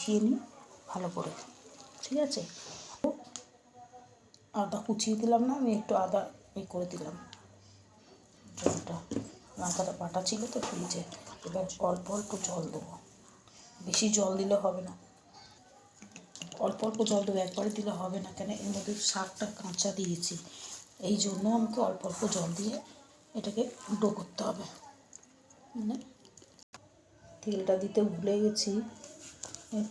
মাখিয়ে নিই ভালো করে, ঠিক আছে। আদা কুচিয়ে দিলাম না, আমি একটু আদা করে দিলাম, জলটা লঙ্কাটা বাটা ছিল তো ফ্রিজে। এবার অল্প অল্প জল দেবো, বেশি জল দিলে হবে না, অল্প অল্প জল দেবো, একবারে দিলে হবে না, কেন এর মধ্যে শাকটা কাঁচা দিয়েছি, এই জন্য আমাকে অল্প অল্প জল দিয়ে এটাকে ডো করতে হবে। মানে তেলটা দিতে ভুলে গেছি,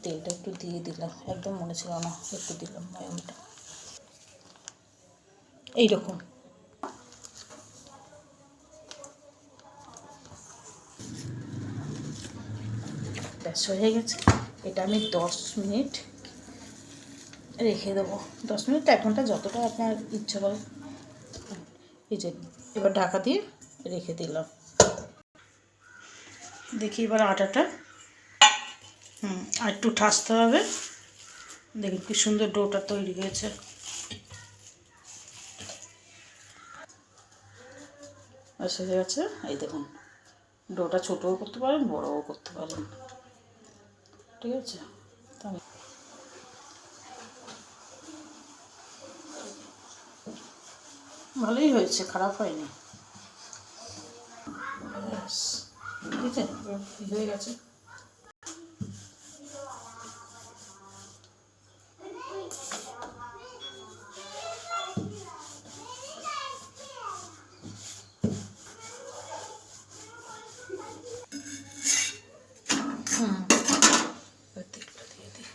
তেলটা একটু দিয়ে দিলাম, একদম মনে ছিল না, একটু দিলাম ময়ামটা এইরকম। ব্যাস হয়ে গেছে। এটা আমি 10 মিনিট রেখে দেবো, 10 মিনিট 1 ঘন্টা যতটা আপনার ইচ্ছা করে। এই যে এবার ঢাকা দিয়ে রেখে দিলাম। দেখি এবার আটাটা আর একটু ঠাসতে হবে। দেখুন কি সুন্দর ডোটা তৈরি হয়েছে। হয়ে গেছে, এই দেখুন ডোটা ছোটও করতে পারেন, বড়ও করতে পারেন, ঠিক আছে। ভালোই হয়েছে, খারাপ হয়নি, ঠিক আছে, হয়ে গেছে। তেলটা দিয়ে দিই।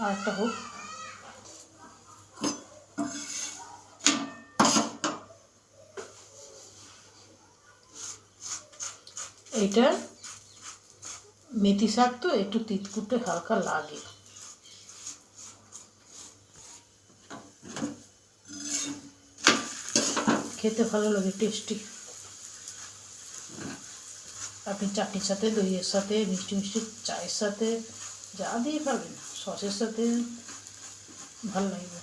আর একটা হোক। এইটা মেথি শাক তো একটু তিতকুটে হালকা লাগে, খেতে ভালো লাগে, টেস্টি। আপনি চাটনির সাথে, দইয়ের সাথে, মিষ্টি মিষ্টি চায়ের সাথে, যা দিয়ে খাবেন, সসের সাথে ভালো লাগবে।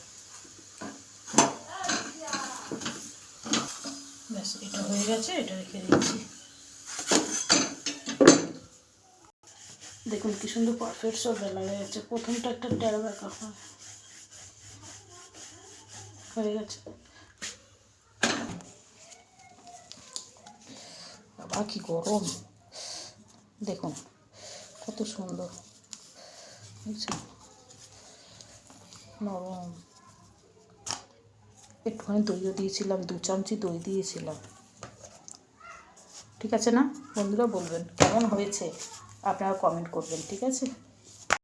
ব্যাস এটা হয়ে গেছে, এটা রেখে দিচ্ছি। দেখুন কি সুন্দর পারফেক্ট সব বেলা হয়ে গেছে। প্রথমটা একটা টেরা দেখা হয়ে গেছে। বাবা কি গরম, দেখুন কত সুন্দর, বুঝছেন, নরম। একটুখানি দইও দিয়েছিলাম, 2 চামচি দই দিয়েছিলাম, ঠিক আছে না বন্ধুরা? বলবেন কেমন হয়েছে, আপনারা কমেন্ট করবেন, ঠিক আছে।